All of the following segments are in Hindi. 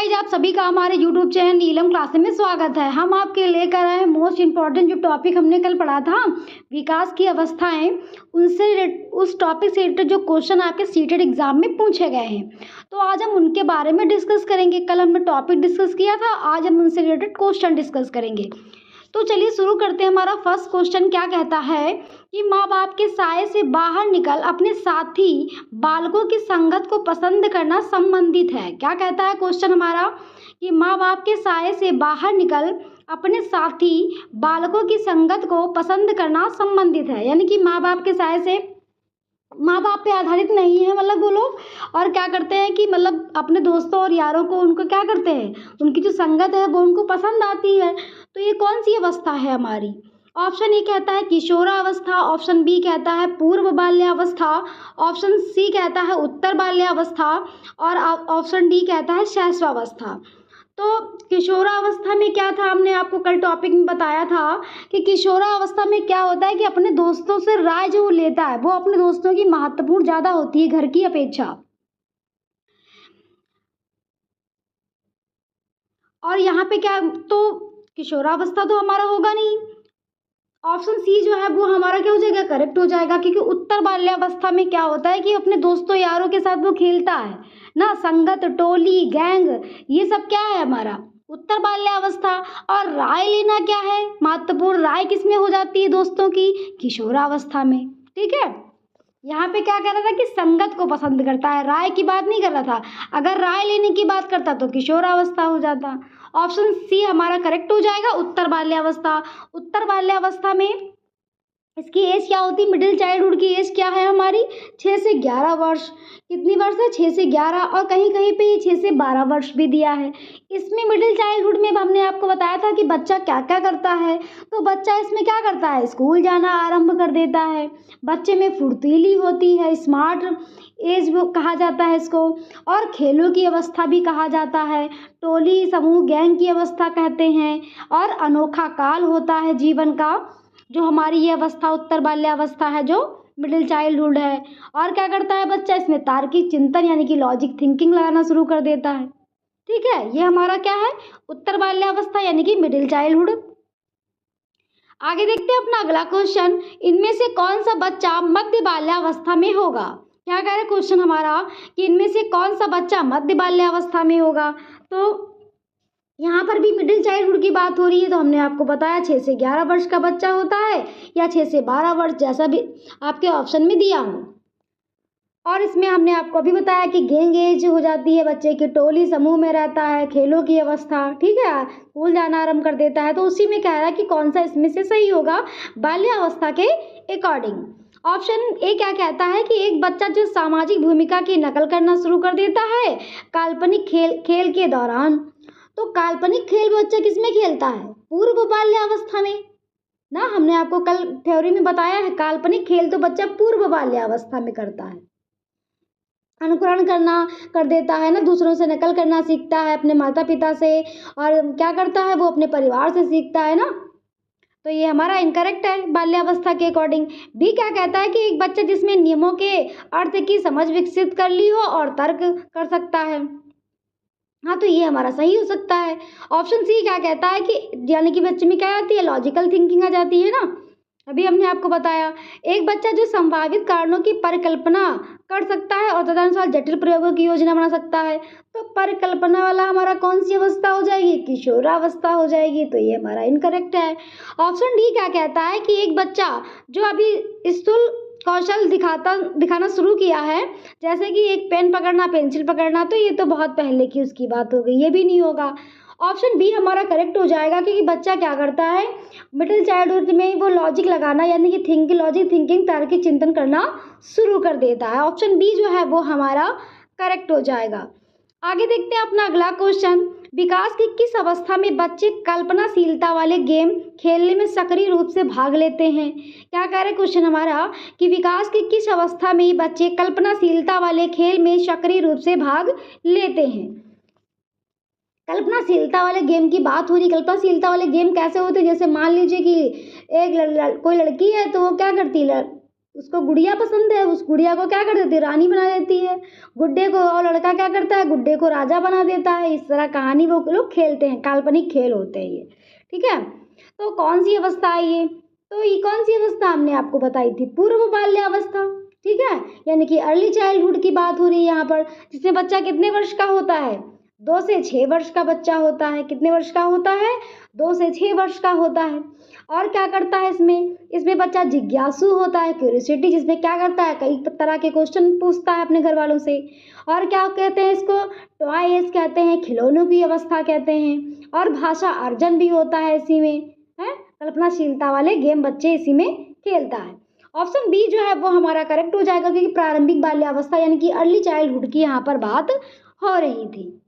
गाइज, आप सभी का हमारे यूट्यूब चैनल नीलम क्लासेस में स्वागत है। हम आपके लेकर आए मोस्ट इम्पॉर्टेंट जो टॉपिक हमने कल पढ़ा था, विकास की अवस्थाएं, उनसे उस टॉपिक से रिलेटेड जो क्वेश्चन आपके सीटेड एग्जाम में पूछे गए हैं, तो आज हम उनके बारे में डिस्कस करेंगे। कल हमने टॉपिक डिस्कस किया था, आज हम उनसे रिलेटेड क्वेश्चन डिस्कस करेंगे। तो चलिए शुरू करते हैं। हमारा फर्स्ट क्वेश्चन क्या कहता है कि माँ बाप के साये से बाहर निकल अपने साथी बालकों की संगत को पसंद करना संबंधित है। क्या कहता है क्वेश्चन हमारा कि माँ बाप के साये से बाहर निकल अपने साथी बालकों की संगत को पसंद करना संबंधित है। यानी कि माँ बाप के साये से, माँ बाप पे आधारित नहीं है मतलब वो लोग, और क्या करते हैं कि मतलब अपने दोस्तों और यारों को उनको क्या करते हैं, उनकी जो संगत है वो उनको पसंद आती है। तो ये कौन सी अवस्था है हमारी? ऑप्शन ए कहता है किशोरावस्था, ऑप्शन बी कहता है पूर्व बाल्यावस्था, ऑप्शन सी कहता है उत्तर बाल्यावस्था और ऑप्शन डी कहता है शैशवावस्था। तो किशोरावस्था में क्या था, हमने आपको कल टॉपिक में बताया था कि किशोरावस्था में क्या होता है कि अपने दोस्तों से राय जो लेता है वो अपने दोस्तों की महत्वपूर्ण ज़्यादा होती है घर की अपेक्षा। और यहाँ पे क्या, तो किशोरावस्था तो हमारा होगा नहीं, ऑप्शन सी जो है वो हमारा क्या हो जाएगा, करेक्ट हो जाएगा। क्योंकि उत्तर बाल्यावस्था में क्या होता है कि अपने दोस्तों यारों के साथ वो खेलता है ना, संगत, टोली, गैंग, ये सब क्या है हमारा उत्तर बाल्यावस्था। और राय लेना क्या है, महत्वपूर्ण राय किस में हो जाती है दोस्तों की, किशोरावस्था में। ठीक है, यहाँ पे क्या कर रहा था कि संगत को पसंद करता है, राय की बात नहीं कर रहा था। अगर राय लेने की बात करता तो किशोरावस्था हो जाता। ऑप्शन सी हमारा करेक्ट हो जाएगा, उत्तर बाल्यावस्था। उत्तर बाल्यावस्था में इसकी एज क्या होती है, मिडिल चाइल्डहुड की एज क्या है हमारी, 6 से 11 वर्ष। कितनी वर्ष है, 6 से 11, और कहीं कहीं पे ये 6 से 12 वर्ष भी दिया है। इसमें मिडिल चाइल्डहुड में हमने आपको बताया था कि बच्चा क्या क्या करता है। तो बच्चा इसमें क्या करता है, स्कूल जाना आरंभ कर देता है, बच्चे में फुर्तीली होती है, स्मार्ट एज वो कहा जाता है इसको, और खेलों की अवस्था भी कहा जाता है, टोली समूह गैंग की अवस्था कहते हैं, और अनोखा काल होता है जीवन का, जो हमारी ये अवस्था उत्तर बाल्यावस्था है जो मिडिल चाइल्डहुड है। और क्या करता है बच्चा, इसमें तार्किक चिंतन यानी कि लॉजिक थिंकिंग लगाना शुरू कर देता है। ठीक है, ये हमारा क्या है, उत्तर बाल्यावस्था यानी कि मिडिल चाइल्डहुड। आगे देखते हैं अपना अगला क्वेश्चन, इनमें से कौन सा बच्चा मध्य बाल्यावस्था में होगा। क्या कह रहा है क्वेश्चन हमारा कि इनमें से कौन सा बच्चा मध्य बाल्यावस्था में होगा। तो यहाँ पर भी मिडिल चाइल्डहुड की बात हो रही है, तो हमने आपको बताया 6 से 11 वर्ष का बच्चा होता है या 6 से 12 वर्ष, जैसा भी आपके ऑप्शन में दिया हो। और इसमें हमने आपको अभी बताया कि गैंग एज हो जाती है बच्चे की, टोली समूह में रहता है, खेलों की अवस्था, ठीक है, स्कूल जाना आरंभ कर देता है। तो उसी में कह रहा है कि कौन सा इसमें से सही होगा बाल्यावस्था के अकॉर्डिंग। ऑप्शन ए क्या कहता है कि एक बच्चा जो सामाजिक भूमिका की नकल करना शुरू कर देता है काल्पनिक खेल के दौरान। तो काल्पनिक खेल बच्चा किसमें खेलता है, पूर्व बाल्यावस्था में ना। हमने आपको कल थ्योरी में बताया है काल्पनिक खेल तो बच्चा पूर्व बाल्यावस्था में करता है, अनुकरण करना कर देता है ना, दूसरों से नकल करना सीखता है अपने माता पिता से, और क्या करता है वो अपने परिवार से सीखता है ना। तो ये हमारा इनकरेक्ट है बाल्यावस्था के अकॉर्डिंग। बी क्या कहता है कि एक बच्चा जिसमें नियमों के अर्थ की समझ विकसित कर ली हो और तर्क कर सकता है। हाँ, तो ये हमारा सही हो सकता है। ऑप्शन सी क्या कहता है कि यानी कि बच्चे में क्या आती है, लॉजिकल थिंकिंग आ जाती है ना, अभी हमने आपको बताया। एक बच्चा जो संभावित कारणों की परिकल्पना कर सकता है और तदनुसार जटिल प्रयोगों की योजना बना सकता है। तो परिकल्पना वाला हमारा कौन सी अवस्था हो जाएगी, किशोरावस्था हो जाएगी। तो ये हमारा इनकरेक्ट है। ऑप्शन डी क्या कहता है कि एक बच्चा जो अभी स्थूल कौशल दिखाना शुरू किया है, जैसे कि एक पेन पकड़ना, पेंसिल पकड़ना, तो ये तो बहुत पहले की उसकी बात हो गई, ये भी नहीं होगा। ऑप्शन बी हमारा करेक्ट हो जाएगा क्योंकि बच्चा क्या करता है मिडिल चाइल्डहुड में वो लॉजिक लगाना यानी कि लॉजिक थिंकिंग, तार्किक चिंतन करना शुरू कर देता है। ऑप्शन बी जो है वो हमारा करेक्ट हो जाएगा। आगे देखते हैं अपना अगला क्वेश्चन, विकास की किस अवस्था में बच्चे कल्पनाशीलता वाले गेम खेलने में सक्रिय रूप से भाग लेते हैं। क्या कह रहा है क्वेश्चन हमारा कि विकास की किस अवस्था में बच्चे कल्पनाशीलता वाले खेल में सक्रिय रूप से भाग लेते हैं। कल्पनाशीलता वाले गेम की बात हो रही। कल्पनाशीलता वाले गेम कैसे होते हैं, जैसे मान लीजिए कि कोई लड़की है तो वो क्या करती है, उसको गुड़िया पसंद है, उस गुड़िया को क्या कर देती है, रानी बना देती है। गुड्डे को, और लड़का क्या करता है, गुड्डे को राजा बना देता है। इस तरह कहानी वो लोग खेलते हैं, काल्पनिक खेल होते हैं ये, ठीक है। तो कौन सी अवस्था है ये, तो ये कौन सी अवस्था हमने आपको बताई थी, पूर्व बाल्यावस्था, ठीक है, यानी कि अर्ली चाइल्डहुड की बात हो रही है यहाँ पर, जिसमें बच्चा कितने वर्ष का होता है, 2 से 6 वर्ष का बच्चा होता है। कितने वर्ष का होता है, 2 से 6 वर्ष का होता है। और क्या करता है इसमें बच्चा जिज्ञासु होता है, क्यूरियोसिटी, जिसमें क्या करता है, कई तरह के क्वेश्चन पूछता है अपने घर वालों से। और क्या कहते हैं इसको, टॉय एज कहते हैं, खिलौनों की अवस्था कहते हैं। और भाषा अर्जन भी होता है इसी में, है, कल्पनाशीलता वाले गेम बच्चे इसी में खेलता है। ऑप्शन बी जो है वो हमारा करेक्ट हो जाएगा, क्योंकि प्रारंभिक बाल्यावस्था यानी कि अर्ली चाइल्डहुड की यहाँ पर बात हो रही थी।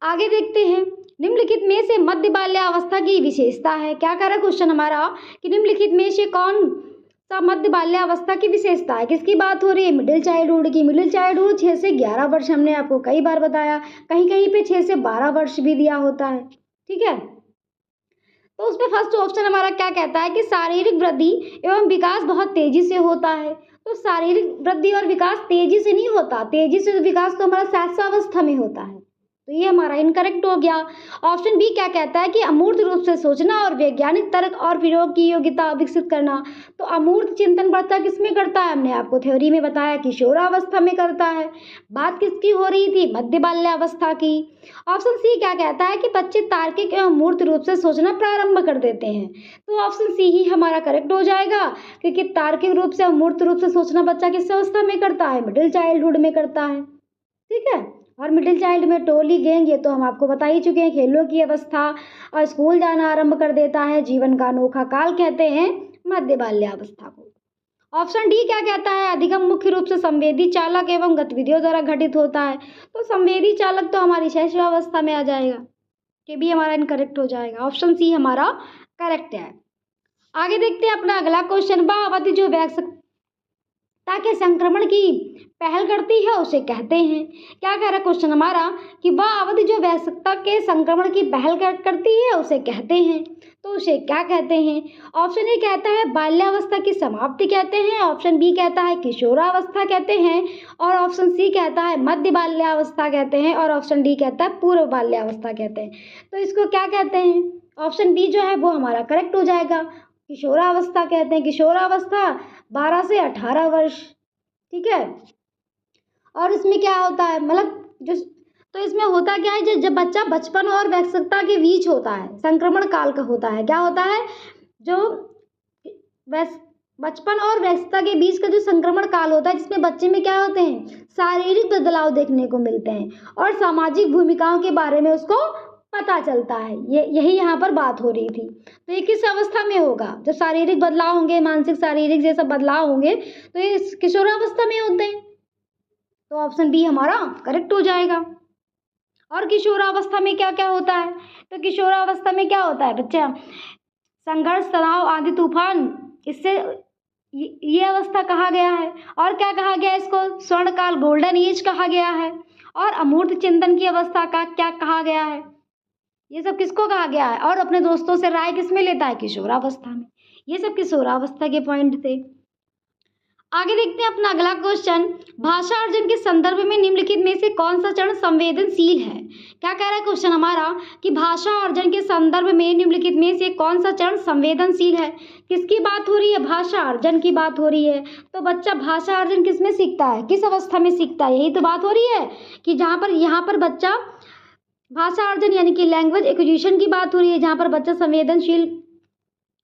आगे देखते हैं, निम्नलिखित में से मध्य बाल्यावस्था की विशेषता है। क्या कह रहा है क्वेश्चन हमारा कि निम्नलिखित में से कौन सा मध्य बाल्यावस्था की विशेषता है। किसकी बात हो रही है, मिडिल चाइल्डहुड की। मिडिल चाइल्डहुड 6 से 11 वर्ष, हमने आपको कई बार बताया, कहीं कहीं पे 6 से 12 वर्ष भी दिया होता है, ठीक है। तो उसमें फर्स्ट ऑप्शन हमारा क्या कहता है कि शारीरिक वृद्धि एवं विकास बहुत तेजी से होता है। तो शारीरिक वृद्धि और विकास तेजी से नहीं होता, तेजी से विकास तो हमारा शैशवावस्था में होता है, तो ये हमारा इनकरेक्ट हो गया। ऑप्शन बी क्या कहता है कि अमूर्त रूप से सोचना और वैज्ञानिक तर्क और प्रयोग की योग्यता विकसित करना। तो अमूर्त चिंतन बच्चा किसमें करता है, हमने आपको थ्योरी में बताया किशोरावस्था में करता है। बात किसकी हो रही थी, मध्य बाल्यावस्था की। ऑप्शन सी क्या कहता है कि बच्चे तार्किक एवं मूर्त रूप से सोचना प्रारंभ कर देते हैं। तो ऑप्शन सी ही हमारा करेक्ट हो जाएगा, क्योंकि तार्किक रूप से और मूर्त रूप से सोचना बच्चा किस अवस्था में करता है, मिडिल चाइल्डहुड में करता है, ठीक है। और मिडिल चाइल्ड में टोली गैंग, ये तो हम आपको बता ही चुके हैं, खेलों की अवस्था और स्कूल जाना आरंभ कर देता है, जीवन का अनोखा काल कहते हैं मध्य बाल्यावस्था को। ऑप्शन डी क्या कहता है, अधिगम मुख्य रूप से संवेदी चालक एवं गतिविधियों द्वारा घटित होता है। तो संवेदी चालक तो हमारी शैशवावस्था में आ जाएगा, ये भी हमारा इनकरेक्ट हो जाएगा। ऑप्शन सी हमारा करेक्ट है। आगे देखते हैं अपना अगला क्वेश्चन, वह अवधि जो वयस्कता के संक्रमण की पहल करती है उसे कहते हैं। क्या कह रहा है क्वेश्चन हमारा कि वह अवधि जो वयस्कता के संक्रमण की पहल करती है उसे कहते हैं, तो उसे क्या कहते हैं। ऑप्शन ए कहता है बाल्यावस्था की समाप्ति कहते हैं, ऑप्शन बी कहता है किशोरावस्था कहते हैं, और ऑप्शन सी कहता है मध्य बाल्यावस्था कहते हैं, और ऑप्शन डी कहता है पूर्व बाल्यावस्था कहते हैं। तो इसको क्या कहते हैं, ऑप्शन बी जो है वो हमारा करेक्ट हो जाएगा, किशोरावस्था कहते हैं। किशोरावस्था 12 से 18 वर्ष, ठीक है। और इसमें क्या होता है, मतलब जो, तो इसमें होता क्या है, जब बच्चा बचपन और वयस्कता के बीच होता है, संक्रमण काल का होता है, क्या होता है, जो बचपन और वयस्कता के बीच का जो संक्रमण काल होता है, जिसमें बच्चे में क्या होते हैं, शारीरिक बदलाव देखने को मिलते हैं और सामाजिक भूमिकाओं के बारे में उसको पता चलता है। यही यहाँ पर बात हो रही थी। तो ये किस अवस्था में होगा, जब शारीरिक बदलाव होंगे, मानसिक शारीरिक जैसा बदलाव होंगे, तो ये किशोरावस्था में होते हैं। तो ऑप्शन बी हमारा करेक्ट हो जाएगा। और किशोरावस्था में क्या क्या होता है, तो किशोरावस्था में क्या होता है बच्चा, संघर्ष, तनाव, आंधी तूफान, इससे ये अवस्था कहा गया है। और क्या कहा गया है, इसको स्वर्णकाल, गोल्डन एज कहा गया है। और अमूर्त चिंतन की अवस्था का क्या कहा गया है, ये सब किसको कहा गया है। और अपने दोस्तों से राय किसमें लेता है, किशोरावस्था में। ये सब किशोरावस्था के पॉइंट थे। आगे देखते हैं अपना अगला क्वेश्चन, भाषा अर्जन के संदर्भ में निम्नलिखित में से कौन सा चरण संवेदनशील है। क्या कह रहा है क्वेश्चन हमारा कि भाषा अर्जन के संदर्भ में निम्नलिखित में से कौन सा चरण संवेदनशील है। किसकी बात हो रही है, भाषा अर्जन की बात हो रही है। तो बच्चा भाषा अर्जन किस में सीखता है, किस अवस्था में सीखता है, यही तो बात हो रही है कि जहाँ पर यहाँ पर बच्चा भाषा अर्जन यानी कि लैंग्वेज एक्विजिशन की बात हो रही है, जहाँ पर बच्चा संवेदनशील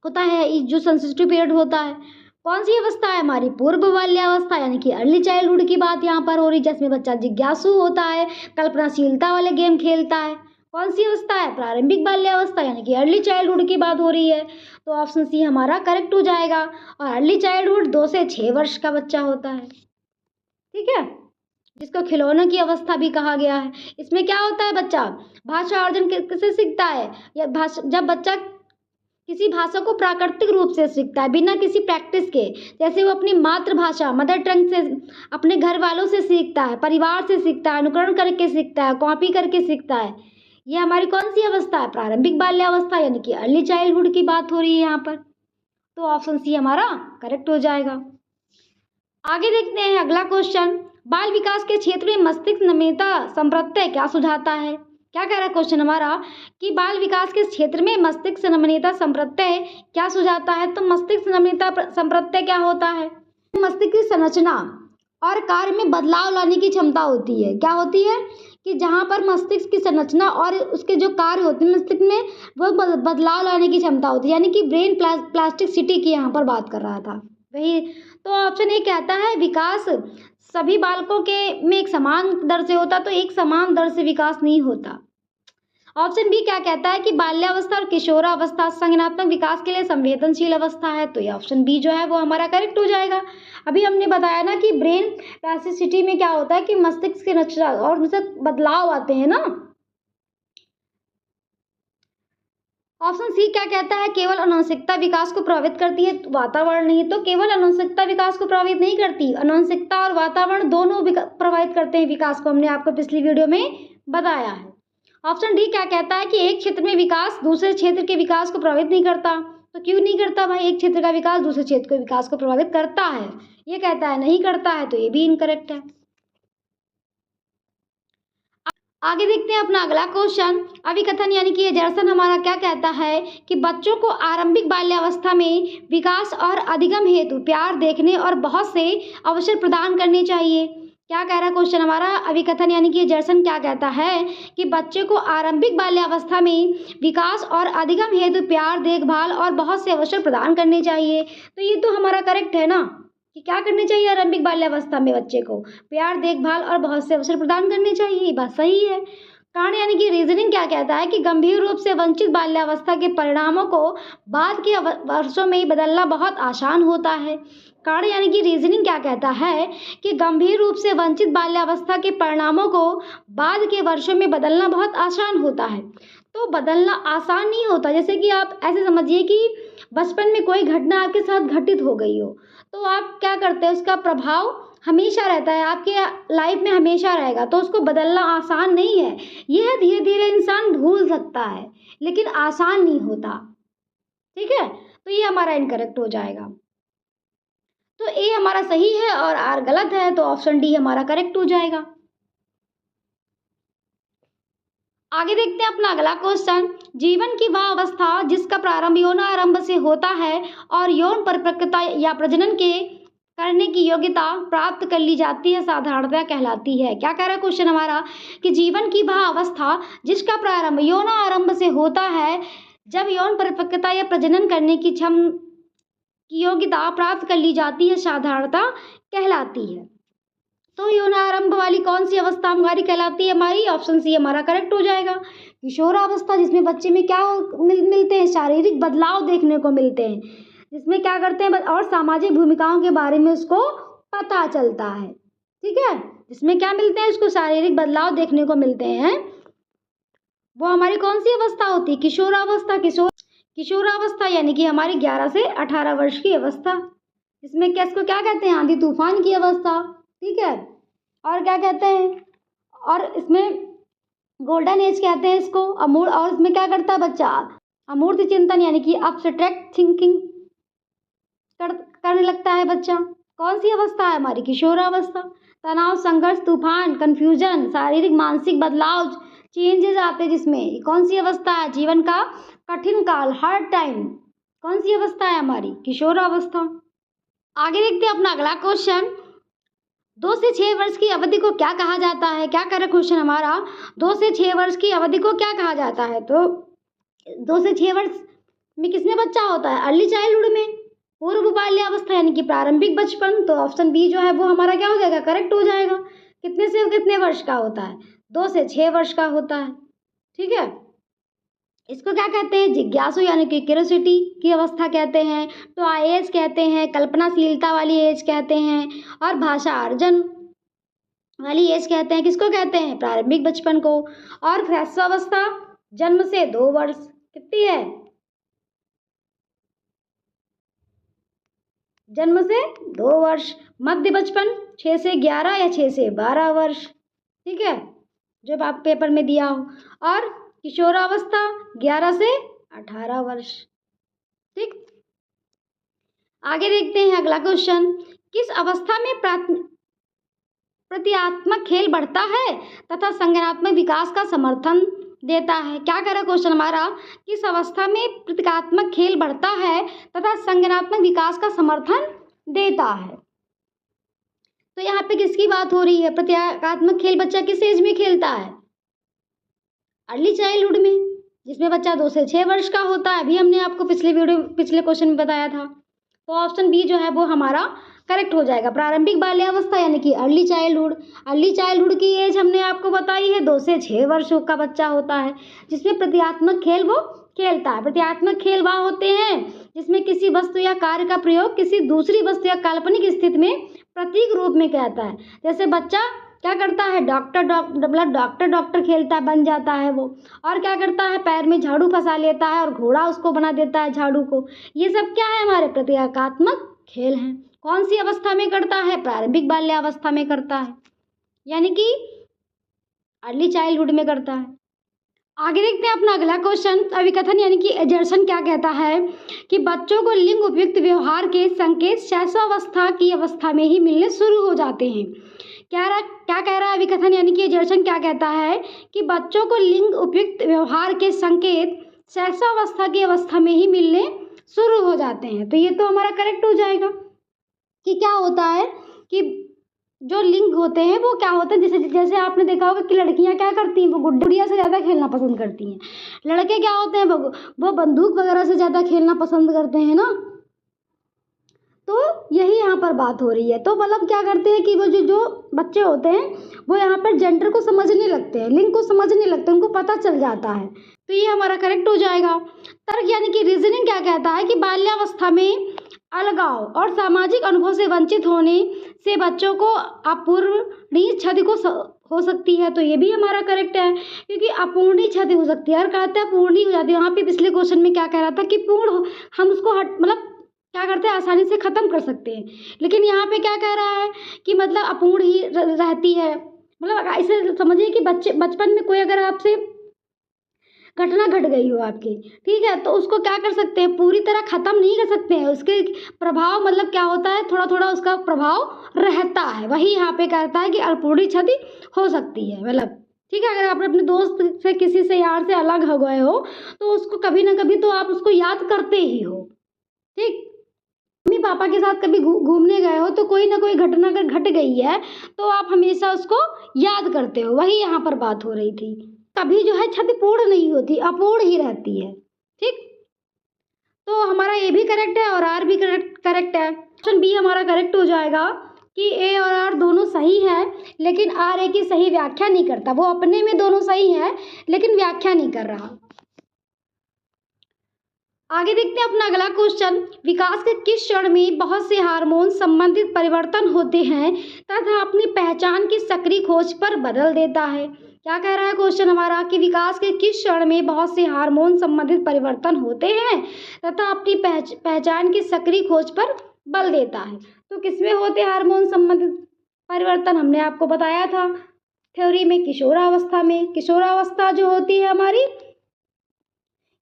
होता है, जो सेंसिटिव पीरियड होता है। कौन सी अवस्था है हमारी, पूर्व बाल्यावस्था यानी कि अर्ली चाइल्डहुड की बात यहाँ पर हो रही है, जिसमें बच्चा जिज्ञासु होता है, कल्पनाशीलता वाले गेम खेलता है। कौन सी अवस्था है, प्रारंभिक बाल्यावस्था यानी कि अर्ली चाइल्डहुड की बात हो रही है। तो ऑप्शन सी हमारा करेक्ट हो जाएगा। और अर्ली चाइल्डहुड 2 से 6 वर्ष का बच्चा होता है, ठीक है, जिसको खिलौनों की अवस्था भी कहा गया है। इसमें क्या होता है, बच्चा भाषा अर्जन किससे सीखता है, या भाषा, जब बच्चा किसी भाषा को प्राकृतिक रूप से सीखता है, बिना किसी प्रैक्टिस के, जैसे वो अपनी मातृभाषा मदर टंग से अपने घर वालों से सीखता है, परिवार से सीखता है, अनुकरण करके सीखता है, कॉपी करके सीखता है। ये हमारी कौन सी अवस्था है, प्रारंभिक बाल्यावस्था यानी कि अर्ली चाइल्डहुड की बात हो रही है यहाँ पर। तो ऑप्शन सी हमारा करेक्ट हो जाएगा। आगे देखते हैं अगला क्वेश्चन, बाल विकास के क्षेत्र में मस्तिष्क नमनीयता संप्रत्यय क्या सुझाता है। क्या कह रहा है क्वेश्चन हमारा कि बाल विकास के क्षेत्र में मस्तिष्क नमनीयता संप्रत्यय क्या सुझाता है। तो मस्तिष्क नमनीयता संप्रत्यय क्या होता है, मस्तिष्क की संरचना और कार्य में बदलाव लाने की क्षमता होती है। क्या होती है कि जहाँ पर मस्तिष्क की संरचना और उसके जो कार्य होते हैं मस्तिष्क में, वो बदलाव लाने की क्षमता होती है, यानी कि ब्रेन प्लास्टिसिटी की यहाँ पर बात कर रहा था वही। तो ऑप्शन ए कहता है विकास सभी बालकों के में एक समान दर से होता, तो एक समान दर से विकास नहीं होता। ऑप्शन बी क्या कहता है कि बाल्यावस्था और किशोरावस्था संज्ञानात्मक विकास के लिए संवेदनशील अवस्था है, तो ये ऑप्शन बी जो है वो हमारा करेक्ट हो जाएगा। अभी हमने बताया ना कि ब्रेन प्लास्टिसिटी में क्या होता है कि मस्तिष्क के रचना और उनसे बदलाव आते हैं ना। ऑप्शन सी क्या कहता है केवल आनुवंशिकता विकास को प्रभावित करती है, वातावरण नहीं। तो केवल आनुवंशिकता विकास को प्रभावित नहीं करती, आनुवंशिकता और वातावरण दोनों प्रभावित करते हैं विकास को, हमने आपको पिछली वीडियो में बताया है। ऑप्शन डी क्या कहता है कि एक क्षेत्र में विकास दूसरे क्षेत्र के विकास को प्रभावित नहीं करता। तो क्यों नहीं करता भाई, एक क्षेत्र का विकास दूसरे क्षेत्र के विकास को प्रभावित करता है, ये कहता है नहीं करता है, तो ये भी इनकरेक्ट है। आगे देखते हैं अपना अगला क्वेश्चन, अभिकथन यानी कि ये दर्शन हमारा क्या कहता है कि बच्चों को आरंभिक बाल्यावस्था में विकास और अधिगम हेतु प्यार देखने और बहुत से अवसर प्रदान करने चाहिए। क्या कह रहा है क्वेश्चन हमारा, अभिकथन यानी कि ये दर्शन क्या कहता है कि बच्चे को आरंभिक बाल्यावस्था में विकास और अधिगम हेतु प्यार देखभाल और बहुत से अवसर प्रदान करने चाहिए। तो ये तो हमारा करेक्ट है ना कि क्या करनी चाहिए आरंभिक बाल्यावस्था में बच्चे को प्यार देखभाल और बहुत से अवसर प्रदान करने चाहिए, ये बात सही है। कारण यानी कि रीजनिंग क्या कहता है कि गंभीर रूप से वंचित बाल्यावस्था के परिणामों को बाद के वर्षों में ही बदलना बहुत आसान होता है। कारण यानी कि रीजनिंग क्या कहता है कि गंभीर रूप से वंचित बाल्यावस्था के परिणामों को बाद के वर्षों में बदलना बहुत आसान होता है। तो बदलना आसान नहीं होता, जैसे कि आप ऐसे समझिए कि बचपन में कोई घटना आपके साथ घटित हो गई हो, तो आप क्या करते हैं, उसका प्रभाव हमेशा रहता है, आपके लाइफ में हमेशा रहेगा, तो उसको बदलना आसान नहीं है। यह धीरे धीरे इंसान भूल सकता है लेकिन आसान नहीं होता। ठीक है, तो ये हमारा इनकरेक्ट हो जाएगा। तो ए हमारा सही है और आर गलत है, तो ऑप्शन डी हमारा करेक्ट हो जाएगा। आगे देखते हैं अपना अगला क्वेश्चन, जीवन की वह अवस्था जिसका प्रारंभ यौन आरंभ से होता है और यौन परिपक्वता या प्रजनन के करने की योग्यता प्राप्त कर ली जाती है साधारणतः कहलाती है। क्या कह रहा है क्वेश्चन हमारा कि जीवन की वह अवस्था जिसका प्रारंभ यौन आरंभ से होता है जब यौन परिपक्वता या प्रजनन करने की योग्यता प्राप्त कर ली जाती है साधारणतः कहलाती है। तो यौनारंभ वाली कौन सी अवस्था हमारी कहलाती है, हमारी ऑप्शन सी हमारा करेक्ट हो जाएगा। किशोरावस्था जिसमें बच्चे में क्या मिलते हैं, शारीरिक बदलाव देखने को मिलते हैं, जिसमें क्या करते हैं और सामाजिक भूमिकाओं के बारे में उसको पता चलता है। ठीक है, जिसमें क्या मिलते हैं, उसको शारीरिक बदलाव देखने को मिलते हैं, वो हमारी कौन सी अवस्था होती है, किशोरावस्था। किशोरावस्था यानी कि हमारी 11 से 18 वर्ष की अवस्था, इसमें किसको क्या कहते हैं, आंधी तूफान की अवस्था। ठीक है, और क्या कहते हैं, और इसमें गोल्डन एज कहते हैं इसको, अमूर्त। और इसमें क्या करता है बच्चा, अमूर्त चिंतन यानी कि अब्स्ट्रैक्ट थिंकिंग करने लगता है बच्चा। कौन सी अवस्था है हमारी, किशोरावस्था। तनाव, संघर्ष, तूफान, कंफ्यूजन, शारीरिक मानसिक बदलाव, चेंजेस आते हैं, जिसमें कौन सी अवस्था है, जीवन का कठिन काल, हार्ड टाइम, कौन सी अवस्था है हमारी, किशोरावस्था। आगे देखते हैं अपना अगला क्वेश्चन, 2 से 6 वर्ष की अवधि को क्या कहा जाता है। क्या कर रहा क्वेश्चन हमारा, 2 से 6 वर्ष की अवधि को क्या कहा जाता है। तो 2 से 6 वर्ष में किसमें बच्चा होता है, अर्ली चाइल्डहुड में, पूर्व बाल्यावस्था यानी कि प्रारंभिक बचपन। तो ऑप्शन बी जो है वो हमारा क्या हो जाएगा, करेक्ट हो जाएगा। कितने से कितने वर्ष का होता है, 2 से 6 वर्ष का होता है। ठीक है, इसको क्या कहते हैं, जिज्ञासु यानी कि क्यूरियोसिटी की अवस्था कहते हैं, तो एज कहते हैं, कल्पनाशीलता वाली एज कहते हैं, और भाषा अर्जन वाली एज कहते हैं, किसको कहते हैं, प्रारंभिक बचपन को। और शैशवावस्था जन्म से 2 वर्ष, कितनी है, जन्म से 2 वर्ष। मध्य बचपन 6 से 11 या 6 से 12 वर्ष। ठीक है, जब आप पेपर में दिया हो। और किशोरावस्था 11 से 18 वर्ष। ठीक, आगे देखते हैं अगला क्वेश्चन, किस अवस्था में प्रतीकात्मक खेल बढ़ता है तथा संज्ञानात्मक विकास का समर्थन देता है? क्या कह रहा है क्वेश्चन हमारा, किस अवस्था में प्रतीकात्मक खेल बढ़ता है तथा संज्ञानात्मक विकास का समर्थन देता है? तो यहाँ पे किसकी बात हो रही है? प्रतीकात्मक खेल बच्चा किस एज में खेलता है? अर्ली चाइल्डहुड में, जिसमें बच्चा 2 से 6 वर्ष का होता है। अभी हमने आपको पिछले क्वेश्चन में बताया था। तो ऑप्शन बी जो है वो हमारा करेक्ट हो जाएगा। प्रारंभिक बाल्यावस्था यानी कि अर्ली चाइल्डहुड। अर्ली चाइल्डहुड की एज हमने आपको बताई है 2 से 6 वर्षों का बच्चा होता है, जिसमें प्रतीकात्मक खेल वो खेलता है। प्रतीकात्मक खेल वह होते हैं जिसमें किसी वस्तु या कार्य का प्रयोग किसी दूसरी वस्तु या काल्पनिक स्थिति में प्रतीक रूप में कहता है। जैसे बच्चा क्या करता है, डॉक्टर खेलता है, बन जाता है वो। और क्या करता है, पैर में झाड़ू फंसा लेता है और घोड़ा उसको बना देता है झाड़ू को। ये सब क्या है, हमारे प्रतीकात्मक खेल हैं। कौन सी अवस्था में करता है? प्रारंभिक बाल्यावस्था में करता है, यानी कि अर्ली चाइल्डहुड में करता है। आगे देखते हैं अपना अगला क्वेश्चन। अभिकथन यानी कि एजर्शन क्या कहता है कि बच्चों को लिंग उपयुक्त व्यवहार के संकेत शैशवावस्था की अवस्था में ही मिलने शुरू हो जाते हैं। क्या कह रहा है अभिकथन यानी कि एजर्शन क्या कहता है कि बच्चों को लिंग उपयुक्त व्यवहार के संकेत शैशवावस्था की अवस्था में ही मिलने शुरू हो जाते हैं। तो ये तो हमारा करेक्ट हो जाएगा कि क्या होता है कि जो लिंग होते हैं वो क्या होते हैं, जैसे आपने देखा होगा कि लड़कियां क्या करती हैं, वो गुड़िया से ज़्यादा खेलना पसंद करती हैं। लड़के क्या होते हैं, वो बंदूक वगैरह से ज़्यादा खेलना पसंद करते हैं ना। तो यही यहाँ पर बात हो रही है। तो मतलब क्या करते हैं कि वो जो बच्चे होते हैं वो यहाँ पर जेंडर को समझने लगते हैं, लिंग को समझने लगते हैं, उनको पता चल जाता है। तो ये हमारा करेक्ट हो जाएगा। तर्क यानी कि रीजनिंग क्या कहता है कि बाल्यावस्था में अलगाव और सामाजिक अनुभव से वंचित होने से बच्चों को अपूर्णीय क्षति को हो सकती है। तो ये भी हमारा करेक्ट है, क्योंकि अपूर्णीय क्षति हो सकती है। और कहते हैं पूर्णी हो जाती है। वहाँ पे पिछले क्वेश्चन में क्या कह रहा था कि पूर्ण हम उसको मतलब क्या करते हैं, आसानी से ख़त्म कर सकते हैं। लेकिन यहाँ पे क्या कह रहा है कि मतलब अपूर्ण ही रहती है। मतलब ऐसे समझिए कि बचपन में कोई अगर आपसे घटना घट गई हो आपकी, ठीक है, तो उसको क्या कर सकते हैं, पूरी तरह ख़त्म नहीं कर सकते हैं। उसके प्रभाव मतलब क्या होता है, थोड़ा थोड़ा उसका प्रभाव रहता है। वही यहाँ पे कहता है कि अपूर्णीय क्षति हो सकती है। मतलब ठीक है, अगर आप अपने दोस्त से किसी से यार से अलग हो गए हो तो उसको कभी ना कभी तो आप उसको याद करते ही हो। ठीक, मम्मी पापा के साथ कभी घूमने गए हो तो कोई ना कोई घटना अगर घट गई है तो आप हमेशा उसको याद करते हो। वही यहाँ पर बात हो रही थी। कभी जो है क्षति पूर्ण नहीं होती, अपूर्ण ही रहती है। ठीक, तो हमारा ए भी करेक्ट है और आर भी करेक्ट है। ऑप्शन बी हमारा करेक्ट हो जाएगा कि ए और आर दोनों सही है, लेकिन आर ए की सही व्याख्या नहीं करता। वो अपने में दोनों सही है लेकिन व्याख्या नहीं कर रहा। आगे देखते हैं अपना अगला क्वेश्चन। विकास के किस चरण में बहुत से हार्मोन संबंधित परिवर्तन होते हैं तथा अपनी पहचान की सक्रिय खोज पर बदल देता है? क्या कह रहा है क्वेश्चन हमारा कि विकास के किस चरण में बहुत से हार्मोन संबंधित परिवर्तन होते हैं तथा अपनी पहचान की सक्रिय खोज पर बल देता है? तो किसमें होते हैं हार्मोन संबंधित परिवर्तन? हमने आपको बताया था थ्योरी में, किशोरावस्था में। किशोरावस्था जो होती है हमारी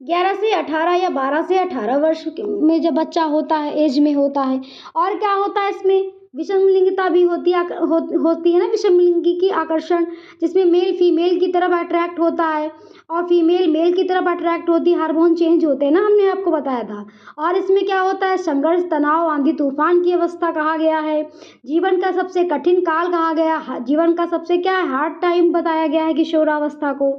11 से 18 या 12 से 18 वर्ष में जब बच्चा होता है, एज में होता है। और क्या होता है इसमें, विषमलिंगता भी होती है ना, विषमलिंगी की आकर्षण, जिसमें मेल फीमेल की तरफ अट्रैक्ट होता है और फीमेल मेल की तरफ अट्रैक्ट होती है। हार्मोन चेंज होते हैं ना, हमने आपको बताया था। और इसमें क्या होता है, संघर्ष, तनाव, आंधी तूफान की अवस्था कहा गया है। जीवन का सबसे कठिन काल कहा गया, जीवन का सबसे क्या है, हार्ड टाइम बताया गया है किशोरावस्था को।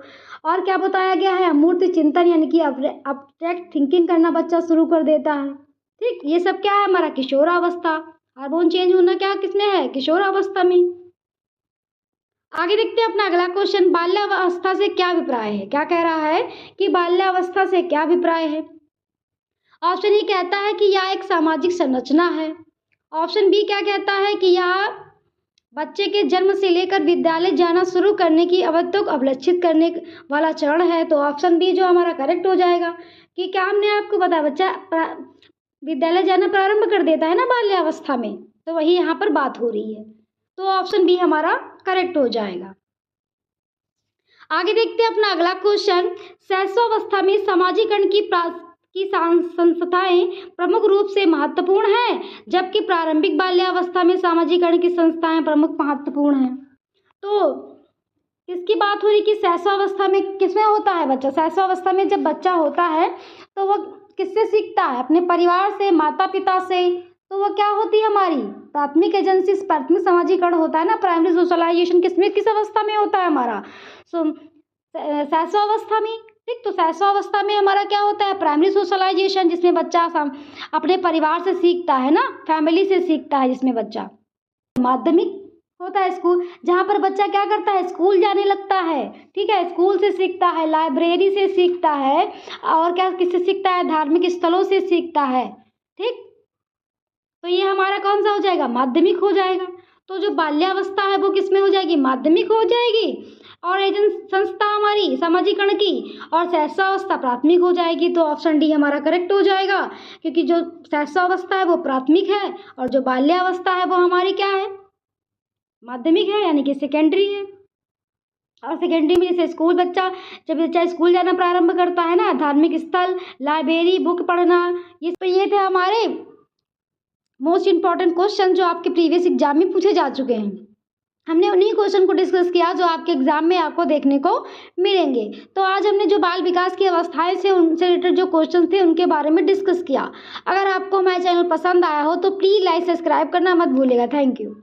और क्या बताया गया है, अमूर्त चिंतन यानी कि अब्स्ट्रैक्ट थिंकिंग करना बच्चा शुरू कर देता है। ठीक, ये सब क्या है हमारा किशोरावस्था। हार्मोन चेंज होना क्या किसमें है, किशोरावस्था में। आगे देखते हैं अपना अगला क्वेश्चन। बाल्यावस्था से क्या अभिप्राय है? क्या कह रहा है कि बाल्यावस्था से क्या अभिप्राय है? ऑप्शन ए कहता है कि यह एक सामाजिक संरचना है। ऑप्शन बी क्या कहता है कि यह बच्चे के जन्म से लेकर विद्यालय जाना शुरू करने की अवधि को अवलक्षित करने वाला चरण है। तो ऑप्शन बी जो हमारा करेक्ट हो जाएगा कि क्या हमने आपको बताया, बच्चा विद्यालय जाना प्रारंभ कर देता है ना बाल्यावस्था में, तो वही यहाँ पर बात हो रही है। तो ऑप्शन बी हमारा करेक्ट हो जाएगा। आगे देखते हैं अपना अगला क्वेश्चन। शैशवावस्था में सामाजिकरण की की संस्थाएं प्रमुख रूप से महत्वपूर्ण हैं, जबकि प्रारंभिक बाल्यावस्था में सामाजिकरण की संस्थाएं प्रमुख महत्वपूर्ण हैं। तो किसकी बात हो रही कि शैशवावस्था में किसमें होता है बच्चा? शैशवावस्था में जब बच्चा होता है तो वह किससे सीखता है? अपने परिवार से, माता पिता से। तो वह क्या होती है हमारी प्राथमिक एजेंसी, प्राथमिक समाजीकरण होता है ना, प्राइमरी सोशलाइजेशन किस अवस्था में होता है हमारा? शैशवावस्था में। ठीक, तो शैशवावस्था में हमारा क्या होता है? प्राइमरी सोशलाइजेशन, जिसमें बच्चा अपने परिवार से सीखता है ना, फैमिली से सीखता है जिसमें बच्चा। माध्यमिक होता है स्कूल, जहाँ पर बच्चा क्या करता है? स्कूल जाने लगता है। ठीक है, स्कूल से सीखता है, लाइब्रेरी से सीखता है, और क्या किससे सीखता है? धार्मिक स्थलों से सीखता है। ठीक, तो ये हमारा कौन सा हो जाएगा? माध्यमिक हो जाएगा। तो जो बाल्यावस्था है वो किस में हो जाएगी? माध्यमिक हो जाएगी। और एजेंट संस्था हमारी सामाजिकरण की, और शैशवावस्था प्राथमिक हो जाएगी। तो ऑप्शन डी हमारा करेक्ट हो जाएगा, क्योंकि जो शैशवावस्था है वो प्राथमिक है और जो बाल्यावस्था है वो हमारी क्या है? माध्यमिक है, यानी कि सेकेंडरी है। और सेकेंडरी में जैसे स्कूल, जब बच्चा स्कूल जाना प्रारंभ करता है ना, धार्मिक स्थल, लाइब्रेरी, बुक पढ़ना, ये थे हमारे मोस्ट इंपॉर्टेंट क्वेश्चन जो आपके प्रीवियस एग्जाम में पूछे जा चुके हैं। हमने उन्हीं क्वेश्चन को डिस्कस किया जो आपके एग्जाम में आपको देखने को मिलेंगे। तो आज हमने जो बाल विकास की अवस्थाएं से उनसे रिलेटेड जो क्वेश्चन थे उनके बारे में डिस्कस किया। अगर आपको हमारा चैनल पसंद आया हो तो प्लीज़ लाइक सब्सक्राइब करना मत भूलिएगा। Thank you.